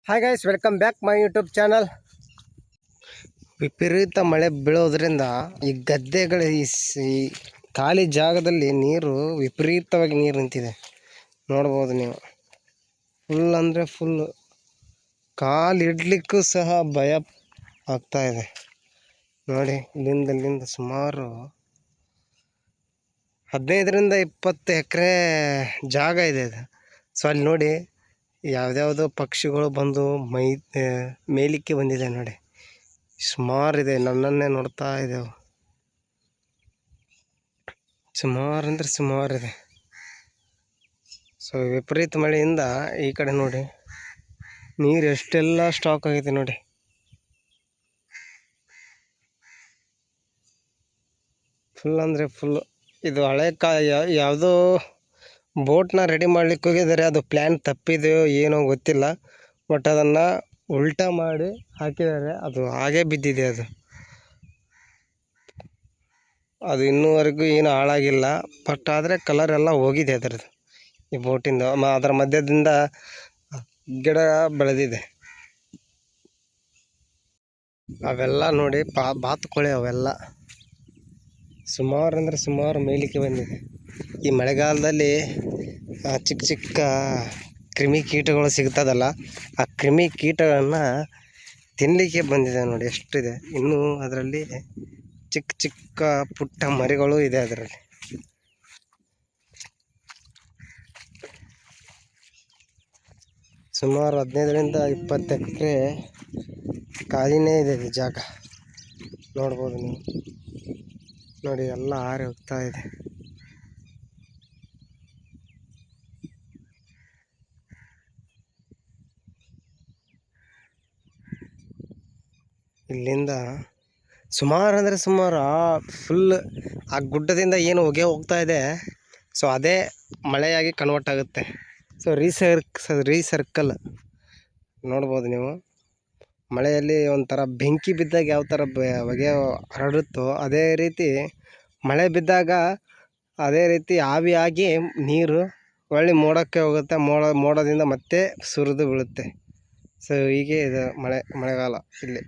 Hi guys, welcome back my YouTube channel. ವಿಪರೀತ ಮಳೆ ಬೀಳೋದ್ರಿಂದ ಈ ಗದ್ದೆಗಳ ಈ ಖಾಲಿ ಜಾಗದಲ್ಲಿ ನೀರು ವಿಪರೀತವಾಗಿ ನೀರು ನಿಂತಿದೆ. ನೋಡ್ಬೋದು ನೀವು. ಫುಲ್ ಅಂದರೆ ಫುಲ್ ಕಾಲು ಇಡ್ಲಿಕ್ಕೂ ಸಹ ಭಯ ಆಗ್ತಾ ಇದೆ. ನೋಡಿ, ಇಲ್ಲಿಂದ ಸುಮಾರು 15ರಿಂದ 20 ಎಕರೆ ಜಾಗ ಇದೆ ಅದು. ಸೊ ಅಲ್ಲಿ ನೋಡಿ, ಯಾವುದ್ಯಾವುದೋ ಪಕ್ಷಿಗಳು ಬಂದು ಮೇಲಿಕ್ಕೆ ಬಂದಿದೆ ನೋಡಿ. ಸುಮಾರಿದೆ, ನನ್ನನ್ನೇ ನೋಡ್ತಾ ಇದ್ದೆವು. ಸುಮಾರಂದ್ರೆ ಸುಮಾರಿದೆ. ಸೊ ವಿಪರೀತ ಮಳೆಯಿಂದ ಈ ಕಡೆ ನೋಡಿ ನೀರು ಎಷ್ಟೆಲ್ಲ ಸ್ಟಾಕ್ ಆಗಿದೆ ನೋಡಿ. ಫುಲ್ ಅಂದರೆ ಫುಲ್ಲು. ಇದು ಹಳೆ ಯಾವುದೋ ಬೋಟ್ನ ರೆಡಿ ಮಾಡ್ಲಿಕ್ಕೆ ಹೋಗಿದ್ದಾರೆ. ಅದು ಪ್ಲ್ಯಾನ್ ತಪ್ಪಿದೆಯೋ ಏನೋ ಗೊತ್ತಿಲ್ಲ. ಬಟ್ ಅದನ್ನು ಉಲ್ಟಾ ಮಾಡಿ ಹಾಕಿದ್ದಾರೆ. ಅದು ಹಾಗೇ ಬಿದ್ದಿದೆ. ಅದು ಇನ್ನೂವರೆಗೂ ಏನು ಹಾಳಾಗಿಲ್ಲ. ಬಟ್ ಆದರೆ ಕಲರ್ ಎಲ್ಲ ಹೋಗಿದೆ ಅದರದ್ದು, ಈ ಬೋಟಿಂದ. ಅದರ ಮಧ್ಯದಿಂದ ಗಿಡ ಬೆಳೆದಿದೆ. ಅವೆಲ್ಲ ನೋಡಿ ಬಾತುಕೋಳಿ ಅವೆಲ್ಲ ಸುಮಾರು ಅಂದರೆ ಸುಮಾರು ಮೇಲಿಕ್ಕೆ ಬಂದಿದೆ. ಈ ಮಳೆಗಾಲದಲ್ಲಿ ಚಿಕ್ಕ ಚಿಕ್ಕ ಕ್ರಿಮಿ ಕೀಟಗಳು ಸಿಗ್ತದಲ್ಲ, ಆ ಕ್ರಿಮಿ ಕೀಟಗಳನ್ನು ತಿನ್ನಲಿಕ್ಕೆ ಬಂದಿದೆ ನೋಡಿ. ಎಷ್ಟಿದೆ ಇನ್ನೂ ಅದರಲ್ಲಿ. ಚಿಕ್ಕ ಚಿಕ್ಕ ಪುಟ್ಟ ಮರಿಗಳು ಇದೆ ಅದರಲ್ಲಿ. ಸುಮಾರು 15ರಿಂದ 20 ಎಕರೆ ಖಾಲಿನೇ ಇದೆ ಈ ಜಾಗ. ನೋಡ್ಬೋದು ನೀವು. ನೋಡಿ, ಎಲ್ಲ ಹಾರಿ ಹೋಗ್ತಾ ಇದೆ. ಇಲ್ಲಿಂದ ಸುಮಾರು ಅಂದರೆ ಸುಮಾರು ಫುಲ್ ಆ ಗುಡ್ಡದಿಂದ ಏನು ಹೊಗೆ ಹೋಗ್ತಾ ಇದೆ. ಸೊ ಅದೇ ಮಳೆಯಾಗಿ ಕನ್ವರ್ಟ್ ಆಗುತ್ತೆ. ಸೊ ರೀಸರ್ಕಲ್ ನೋಡ್ಬೋದು ನೀವು. ಮಳೆಯಲ್ಲಿ ಒಂಥರ ಬೆಂಕಿ ಬಿದ್ದಾಗ ಯಾವ ಥರ ಹೊಗೆ ಹರಡುತ್ತೋ ಅದೇ ರೀತಿ ಮಳೆ ಬಿದ್ದಾಗ ಅದೇ ರೀತಿ ಆವಿಯಾಗಿ ನೀರು ಒಳ್ಳೆ ಮೋಡಕ್ಕೆ ಹೋಗುತ್ತೆ. ಮೋಡದಿಂದ ಮತ್ತೆ ಸುರಿದು ಬೀಳುತ್ತೆ. ಸೊ ಹೀಗೆ ಇದು ಮಳೆಗಾಲ ಇಲ್ಲಿ.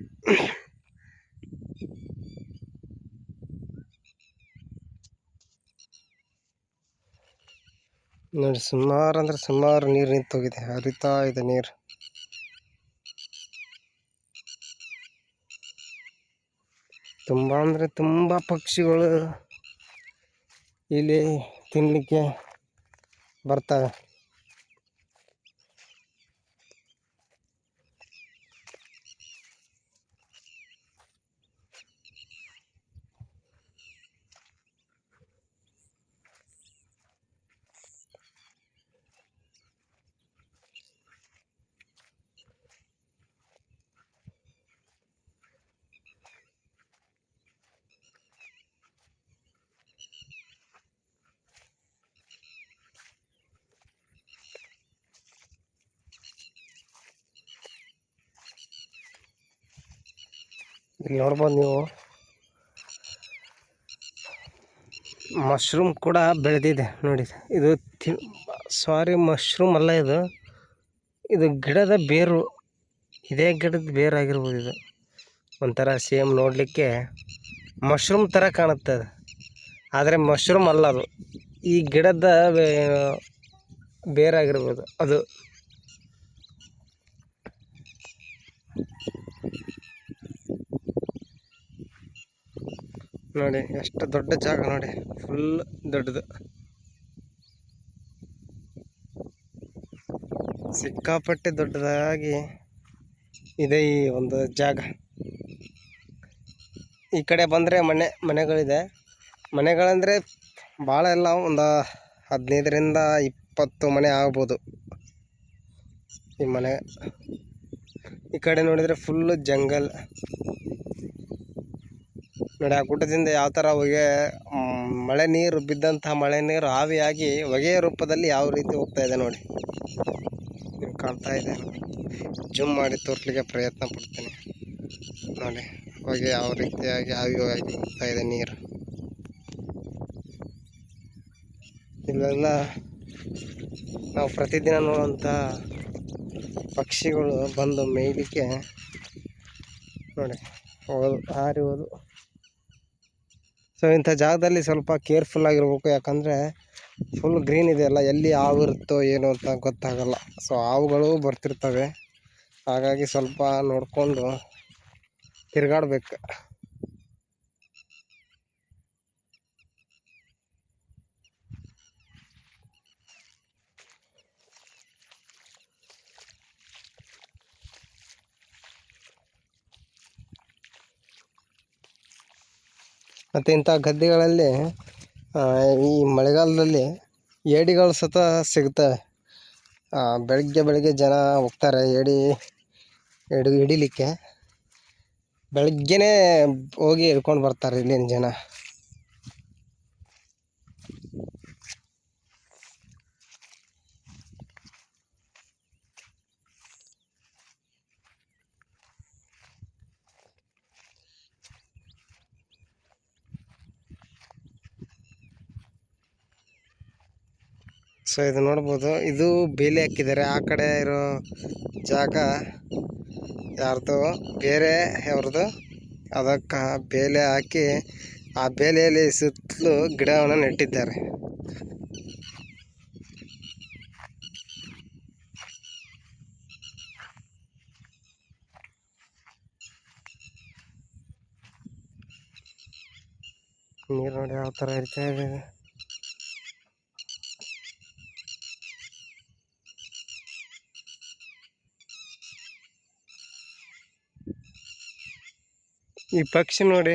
ನೋಡಿ, ಸುಮಾರು ಅಂದರೆ ಸುಮಾರು ನೀರು ನಿಂತೋಗಿದೆ. ಹರಿತಾ ಇದೆ ನೀರು. ತುಂಬ ಅಂದರೆ ತುಂಬ ಪಕ್ಷಿಗಳು ಇಲ್ಲಿ ತಿನ್ನಲಿಕ್ಕೆ ಬರ್ತವೆ. ಇಲ್ಲಿ ನೋಡ್ಬೋದು ನೀವು, ಮಶ್ರೂಮ್ ಕೂಡ ಬೆಳೆದಿದೆ ನೋಡಿ. ಇದು ಮಶ್ರೂಮ್ ಅಲ್ಲ, ಇದು ಗಿಡದ ಬೇರು. ಇದೇ ಗಿಡದ ಬೇರು ಆಗಿರ್ಬೋದು. ಇದು ಒಂಥರ ಸೇಮ್ ನೋಡಲಿಕ್ಕೆ ಮಶ್ರೂಮ್ ಥರ ಕಾಣುತ್ತೆ ಅದು, ಆದರೆ ಮಶ್ರೂಮ್ ಅಲ್ಲ ಅದು. ಈ ಗಿಡದ ಬೇರಾಗಿರ್ಬೋದು ಅದು. ನೋಡಿ ಎಷ್ಟು ದೊಡ್ಡ ಜಾಗ ನೋಡಿ, ಫುಲ್ ದೊಡ್ಡದು, ಸಿಕ್ಕಾಪಟ್ಟೆ ದೊಡ್ಡದಾಗಿ ಇದೆ ಈ ಒಂದು ಜಾಗ. ಈ ಕಡೆ ಬಂದರೆ ಮನೆಗಳಿದೆ. ಮನೆಗಳಂದರೆ ಭಾಳ ಇಲ್ಲ, ಒಂದು 15ರಿಂದ 20 ಮನೆ ಆಗ್ಬೋದು ಈ ಮನೆ. ಈ ಕಡೆ ನೋಡಿದರೆ ಫುಲ್ಲು ಜಂಗಲ್ ನೋಡಿ. ಆ ಗುಡ್ಡದಿಂದ ಯಾವ ಥರ ಹೊಗೆ, ಮಳೆ ನೀರು ಬಿದ್ದಂತಹ ಮಳೆ ನೀರು ಆವಿಯಾಗಿ ಹೊಗೆಯ ರೂಪದಲ್ಲಿ ಯಾವ ರೀತಿ ಹೋಗ್ತಾ ಇದೆ ನೋಡಿ. ನೀವು ಕಾಣ್ತಾ ಇದೆ. ಜೂಮ್ ಮಾಡಿ ತೋರಿಸಲಿಕ್ಕೆ ಪ್ರಯತ್ನ ಪಡ್ತೀನಿ ನೋಡಿ. ಹೊಗೆ ಯಾವ ರೀತಿಯಾಗಿ ಆವಿಯಾಗಿ ಹೋಗ್ತಾ ಇದೆ ನೀರು. ಇಲ್ಲೆಲ್ಲ ನಾವು ಪ್ರತಿದಿನ ನೋಡುವಂಥ ಪಕ್ಷಿಗಳು ಬಂದು ಮೇಯಲಿಕ್ಕೆ ನೋಡಿ ಹಾರಿ ಹೋದು. ಸೊ ಇಂಥ ಜಾಗದಲ್ಲಿ ಸ್ವಲ್ಪ ಕೇರ್ಫುಲ್ ಆಗಿರ್ಬೇಕು, ಯಾಕಂದರೆ ಫುಲ್ ಗ್ರೀನ್ ಇದೆಯಲ್ಲ, ಎಲ್ಲಿ ಹಾವು ಇರುತ್ತೋ ಏನೋ ಅಂತ ಗೊತ್ತಾಗಲ್ಲ. ಸೊ ಹಾವುಗಳು ಬರ್ತಿರ್ತವೆ, ಹಾಗಾಗಿ ಸ್ವಲ್ಪ ನೋಡಿಕೊಂಡು ತಿರುಗಾಡ್ಬೇಕು. ಮತ್ತು ಇಂಥ ಗದ್ದೆಗಳಲ್ಲಿ ಈ ಮಳೆಗಾಲದಲ್ಲಿ ಏಡಿಗಳು ಸತ ಸಿಗ್ತವೆ. ಬೆಳಗ್ಗೆ ಜನ ಹೋಗ್ತಾರೆ ಹಿಡಿಲಿಕ್ಕೆ. ಬೆಳಗ್ಗೆನೇ ಹೋಗಿ ಹಿಡ್ಕೊಂಡು ಬರ್ತಾರೆ ಇಲ್ಲಿನ ಜನ. ಸೊ ಇದು ನೋಡ್ಬೋದು, ಇದು ಬೇಲಿ ಹಾಕಿದ್ದಾರೆ. ಆ ಕಡೆ ಇರೋ ಜಾಗ ಯಾರ್ದು ಬೇರೆ ಅವ್ರದ್ದು, ಅದಕ್ಕೆ ಬೇಲೆ ಹಾಕಿ ಆ ಬೇಲೆಯಲ್ಲಿ ಸುತ್ತಲೂ ಗಿಡವನ್ನು ನೆಟ್ಟಿದ್ದಾರೆ. ನೀರು ನೋಡಿ ಯಾವ ಥರ ಇರ್ತಾ ಇದೆ. ಈ ಪಕ್ಷಿ ನೋಡಿ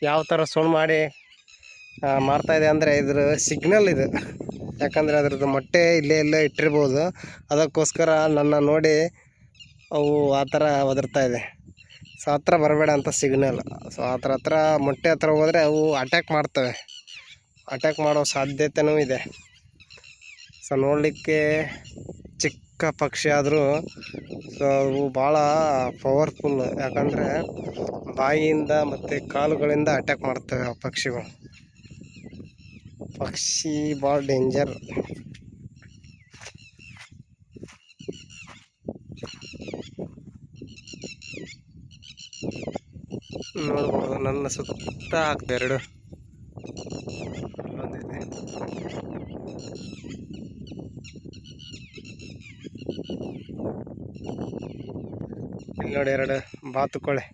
ಯಾವ ಥರ ಸೌಂಡ್ ಮಾಡಿ ಮಾಡ್ತಾಯಿದೆ ಅಂದರೆ ಇದ್ರ ಸಿಗ್ನಲ್ ಇದು. ಯಾಕಂದರೆ ಅದ್ರದ್ದು ಮೊಟ್ಟೆ ಇಲ್ಲೇ ಇಟ್ಟಿರ್ಬೋದು, ಅದಕ್ಕೋಸ್ಕರ ನನ್ನ ನೋಡಿ ಅವು ಆ ಥರ ಒದರ್ತಾ ಇದೆ. ಸೊ ಹತ್ರ ಬರಬೇಡ ಅಂತ ಸಿಗ್ನಲ್. ಸೊ ಹತ್ರ ಮೊಟ್ಟೆ ಹತ್ರ ಹೋದರೆ ಅವು ಅಟ್ಯಾಕ್ ಮಾಡ್ತವೆ, ಅಟ್ಯಾಕ್ ಮಾಡೋ ಸಾಧ್ಯತೆಯೂ ಇದೆ. ಸೊ ನೋಡಲಿಕ್ಕೆ ಚಿಕ್ಕ ಪಕ್ಷಿ ಆದರೂ ಸೊ ಅವು ಭಾಳ ಪವರ್ಫುಲ್, ಯಾಕಂದರೆ ಬಾಯಿಯಿಂದ ಮತ್ತು ಕಾಲುಗಳಿಂದ ಅಟ್ಯಾಕ್ ಮಾಡ್ತವೆ ಆ ಪಕ್ಷಿಗಳು. ಪಕ್ಷಿ ಭಾಳ ಡೇಂಜರ್. ನೋಡ್ಬೋದು ನನ್ನ ಸುತ್ತ ಹಾಕ್ದೆ ಎರಡು ಬಂದಿದೆ. ಇಲ್ಲಿ ನೋಡಿ ಎರಡು ಬಾತುಕೋಳೆ.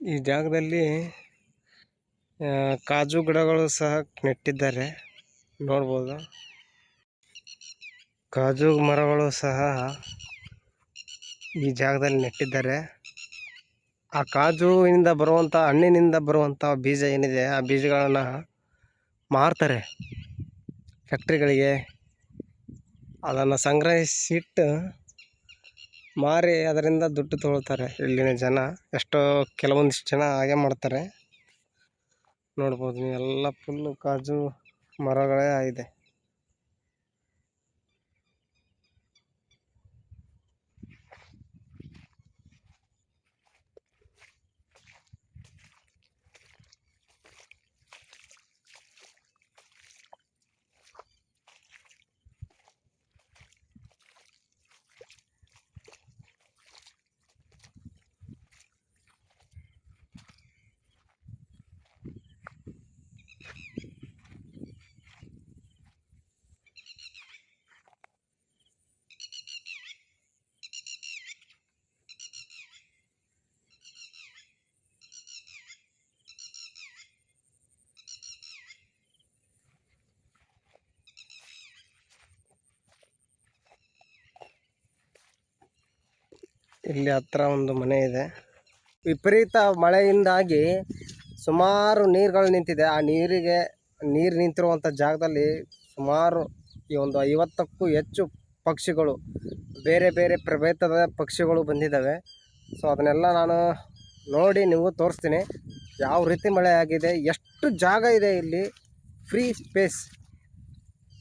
ಈ ಜಾಗದಲ್ಲಿ ಕಾಜು ಗಿಡಗಳು ಸಹ ನೆಟ್ಟಿದ್ದಾರೆ, ನೋಡ್ಬೋದು. ಕಾಜು ಮರಗಳು ಸಹ ಈ ಜಾಗದಲ್ಲಿ ನೆಟ್ಟಿದ್ದಾರೆ. ಆ ಕಾಜುವಿನಿಂದ ಬರುವಂಥ ಹಣ್ಣಿನಿಂದ ಬರುವಂಥ ಬೀಜ ಏನಿದೆ, ಆ ಬೀಜಗಳನ್ನು ಮಾರ್ತಾರೆ ಫ್ಯಾಕ್ಟ್ರಿಗಳಿಗೆ. ಅದನ್ನು ಸಂಗ್ರಹಿಸಿಟ್ಟು ಮಾರಿ ಅದರಿಂದ ದುಡ್ಡು ತೊಗೊಳ್ತಾರೆ ಇಲ್ಲಿನ ಜನ. ಎಷ್ಟೋ ಕೆಲವೊಂದಿಷ್ಟು ಜನ ಹಾಗೆ ಮಾಡ್ತಾರೆ. ನೋಡ್ಬೋದು ನೀವು, ಎಲ್ಲ ಫುಲ್ಲು ಕಾಜು ಮರಗಳೇ ಇದೆ. ಇಲ್ಲಿ ಹತ್ರ ಒಂದು ಮನೆ ಇದೆ. ವಿಪರೀತ ಮಳೆಯಿಂದಾಗಿ ಸುಮಾರು ನೀರುಗಳು ನಿಂತಿದೆ. ಆ ನೀರು ನಿಂತಿರುವಂಥ ಜಾಗದಲ್ಲಿ ಸುಮಾರು ಈ ಒಂದು 50ಕ್ಕೂ ಹೆಚ್ಚು ಪಕ್ಷಿಗಳು, ಬೇರೆ ಬೇರೆ ಪ್ರಭೇದದ ಪಕ್ಷಿಗಳು ಬಂದಿದ್ದಾವೆ. ಸೊ ಅದನ್ನೆಲ್ಲ ನಾನು ನೋಡಿ ನಿಮಗೂ ತೋರಿಸ್ತೀನಿ ಯಾವ ರೀತಿ ಮಳೆ ಆಗಿದೆ, ಎಷ್ಟು ಅಷ್ಟು ಜಾಗ ಇದೆ ಇಲ್ಲಿ, ಫ್ರೀ ಸ್ಪೇಸ್.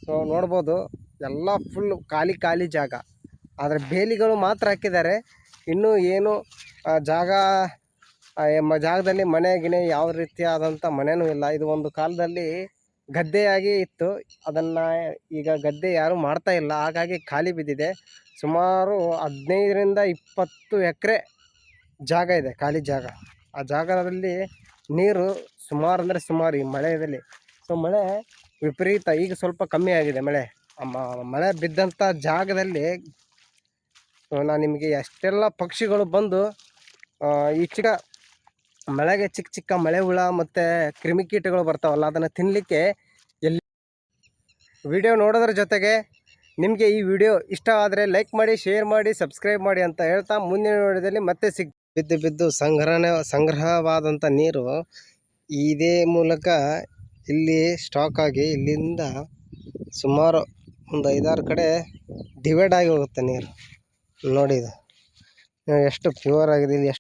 ಸೊ ನೋಡ್ಬೋದು ಎಲ್ಲ ಫುಲ್ ಖಾಲಿ ಖಾಲಿ ಜಾಗ. ಆದರೆ ಬೇಲಿಗಳು ಮಾತ್ರ ಹಾಕಿದ್ದಾರೆ. ಇನ್ನೂ ಏನು ಜಾಗ ಜಾಗದಲ್ಲಿ ಮನೆ ಗಿನೆ ಯಾವ ರೀತಿಯಾದಂಥ ಮನೆಯೂ ಇಲ್ಲ. ಇದು ಒಂದು ಕಾಲದಲ್ಲಿ ಗದ್ದೆಯಾಗಿ ಇತ್ತು. ಅದನ್ನು ಈಗ ಗದ್ದೆ ಯಾರೂ ಮಾಡ್ತಾ ಇಲ್ಲ, ಹಾಗಾಗಿ ಖಾಲಿ ಬಿದ್ದಿದೆ. ಸುಮಾರು 15ರಿಂದ 20 ಎಕರೆ ಜಾಗ ಇದೆ, ಖಾಲಿ ಜಾಗ. ಆ ಜಾಗದಲ್ಲಿ ನೀರು ಸುಮಾರು ಅಂದರೆ ಸುಮಾರು ಈ ಮಳೆಯಲ್ಲಿ. ಸೊ ಮಳೆ ವಿಪರೀತ, ಈಗ ಸ್ವಲ್ಪ ಕಮ್ಮಿ ಆಗಿದೆ ಮಳೆ. ಮಳೆ ಬಿದ್ದಂಥ ಜಾಗದಲ್ಲಿ ನಾನು ನಿಮಗೆ ಎಷ್ಟೆಲ್ಲ ಪಕ್ಷಿಗಳು ಬಂದು ಈ ಮಳೆಗೆ ಚಿಕ್ಕ ಚಿಕ್ಕ ಮಳೆ ಹುಳ ಮತ್ತು ಕ್ರಿಮಿಕೀಟಗಳು ಬರ್ತಾವಲ್ಲ, ಅದನ್ನು ತಿನ್ನಲಿಕ್ಕೆ ಎಲ್ಲಿ. ವಿಡಿಯೋ ನೋಡೋದ್ರ ಜೊತೆಗೆ ನಿಮಗೆ ಈ ವಿಡಿಯೋ ಇಷ್ಟ ಆದರೆ ಲೈಕ್ ಮಾಡಿ, ಶೇರ್ ಮಾಡಿ, ಸಬ್ಸ್ಕ್ರೈಬ್ ಮಾಡಿ ಅಂತ ಹೇಳ್ತಾ ಮುಂದಿನ ವಿಡಿಯೋದಲ್ಲಿ ಮತ್ತೆ ಬಿದ್ದು ಸಂಗ್ರಹವಾದಂಥ ನೀರು ಇದೇ ಮೂಲಕ ಇಲ್ಲಿ ಸ್ಟಾಕ್ ಆಗಿ ಇಲ್ಲಿಂದ ಸುಮಾರು ಒಂದು 5-6 ಕಡೆ ಡಿವೈಡ್ ಆಗಿ ಹೋಗುತ್ತೆ ನೀರು. ನೋಡಿ ಇದು ಎಷ್ಟು ಪ್ಯೂರ್ ಆಗಿದೆ, ಇಲ್ಲಿ ಎಷ್ಟು